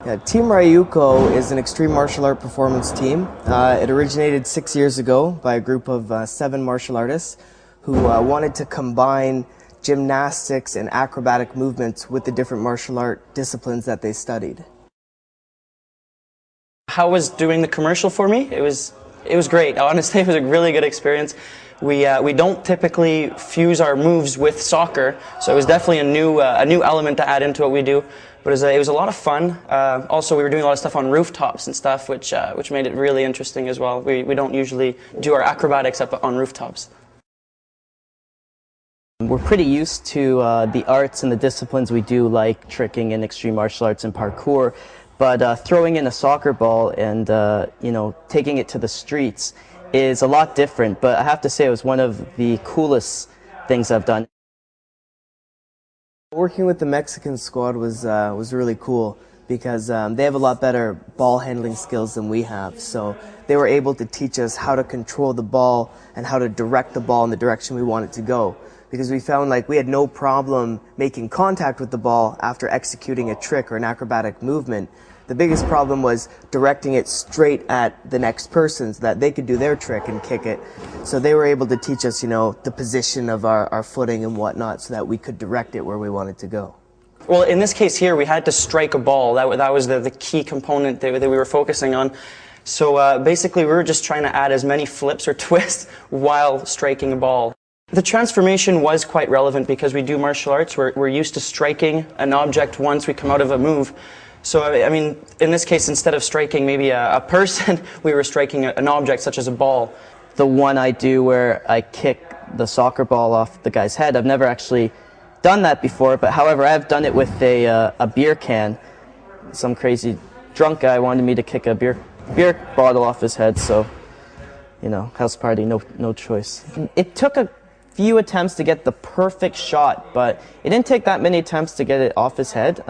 Yeah, Team Ryouku is an extreme martial art performance team. It originated 6 years ago by a group of 7 martial artists who wanted to combine gymnastics and acrobatic movements with the different martial art disciplines that they studied. How was doing the commercial for me? It was great. Honestly, it was a really good experience. We don't typically fuse our moves with soccer, so it was definitely a new element to add into what we do. But it was a lot of fun. Also, we were doing a lot of stuff on rooftops and stuff, which made it really interesting as well. We don't usually do our acrobatics up on rooftops. We're pretty used to the arts and the disciplines we do, like tricking and extreme martial arts and parkour, but throwing in a soccer ball and taking it to the streets is a lot different. But I have to say it was one of the coolest things I've done. Working with the Mexican squad was really cool because they have a lot better ball handling skills than we have. So they were able to teach us how to control the ball and how to direct the ball in the direction we want it to go. Because we found like we had no problem making contact with the ball after executing a trick or an acrobatic movement. The biggest problem was directing it straight at the next person so that they could do their trick and kick it. So they were able to teach us, the position of our footing and whatnot so that we could direct it where we wanted to go. Well, in this case here, we had to strike a ball. That was the key component that we were focusing on. So basically, we were just trying to add as many flips or twists while striking a ball. The transformation was quite relevant because we do martial arts. We're used to striking an object once we come out of a move. So, I mean, in this case, instead of striking maybe a person, we were striking an object such as a ball. The one I do where I kick the soccer ball off the guy's head, I've never actually done that before, but however, I've done it with a beer can. Some crazy drunk guy wanted me to kick a beer bottle off his head, so, house party, no choice. It took a few attempts to get the perfect shot, but it didn't take that many attempts to get it off his head.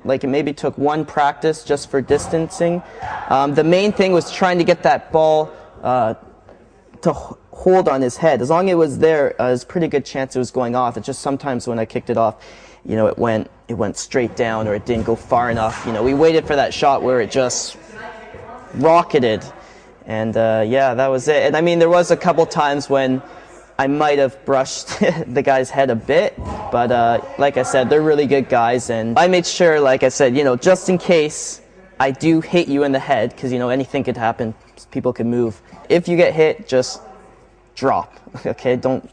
Like it maybe took one practice just for distancing. The main thing was trying to get that ball to hold on his head. As long as it was there, there's a pretty good chance it was going off. It's just sometimes when I kicked it off, it went straight down or it didn't go far enough. We waited for that shot where it just rocketed, and yeah, that was it. And I mean, there was a couple times when I might have brushed the guy's head a bit, but like I said, they're really good guys, and I made sure, like I said, just in case I do hit you in the head, because anything could happen, people can move. If you get hit, just drop, okay? Don't,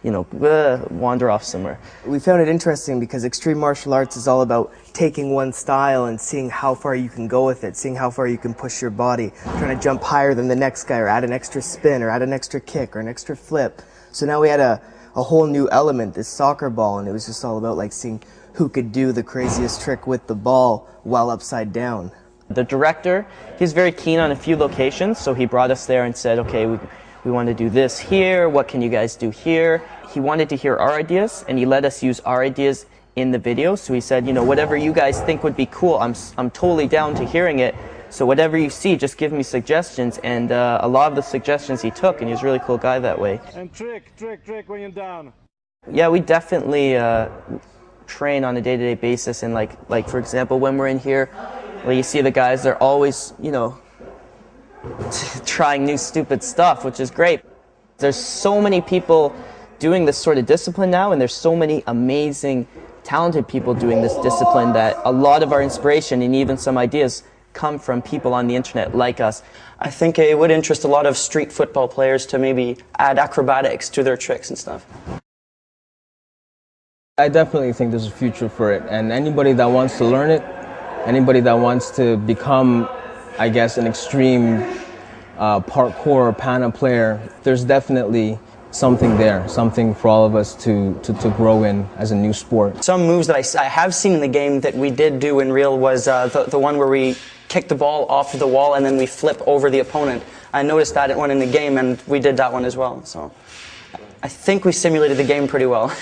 wander off somewhere. We found it interesting because extreme martial arts is all about taking one style and seeing how far you can go with it, seeing how far you can push your body, trying to jump higher than the next guy or add an extra spin or add an extra kick or an extra flip. So now we had a whole new element, this soccer ball, and it was just all about like seeing who could do the craziest trick with the ball while upside down. The director, he's very keen on a few locations, so he brought us there and said, okay, we want to do this here, what can you guys do here? He wanted to hear our ideas, and he let us use our ideas in the video. So he said, whatever you guys think would be cool, I'm totally down to hearing it. So whatever you see, just give me suggestions. And a lot of the suggestions he took, and he was a really cool guy that way. And trick when you're down. Yeah, we definitely train on a day-to-day basis. And like for example, when we're in here, well, you see the guys, they're always, trying new stupid stuff, which is great. There's so many people doing this sort of discipline now, and there's so many amazing, talented people doing this discipline that a lot of our inspiration and even some ideas come from people on the internet like us. I think it would interest a lot of street football players to maybe add acrobatics to their tricks and stuff. I definitely think there's a future for it, and anybody that wants to learn it, anybody that wants to become, I guess, an extreme parkour pana player, there's definitely something there, something for all of us to grow in as a new sport. Some moves that I have seen in the game that we did do in real was the one where we kick the ball off of the wall and then we flip over the opponent. I noticed that one in the game, and we did that one as well. So I think we simulated the game pretty well.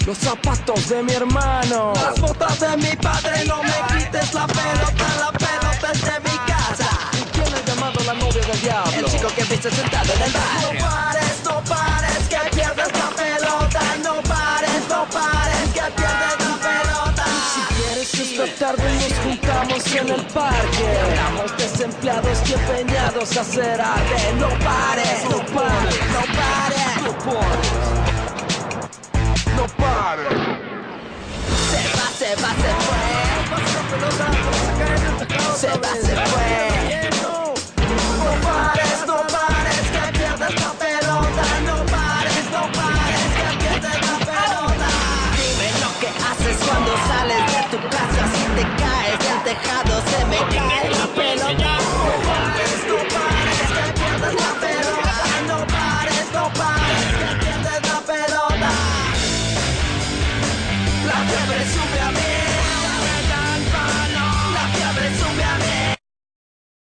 Los zapatos de mi hermano, las botas de mi padre, no me quites la pelota es de mi casa. ¿Y quién ha llamado la novia del diablo? El chico que viste sentado en el bar. No pares, que pierdes la pelota, no pares, que pierdes la pelota. en el parque. Estamos desempleados y empeñados a hacer arte. No pares, no pares, no pares, no pares, no pares. Se va, se va, se fue. Se va, se fue. No pares, no pares, que pierdes la pelota. No pares, no pares, que pierdes la pelota. Dime lo que haces cuando sales de tu casa. Si te caes del tejado se me cae la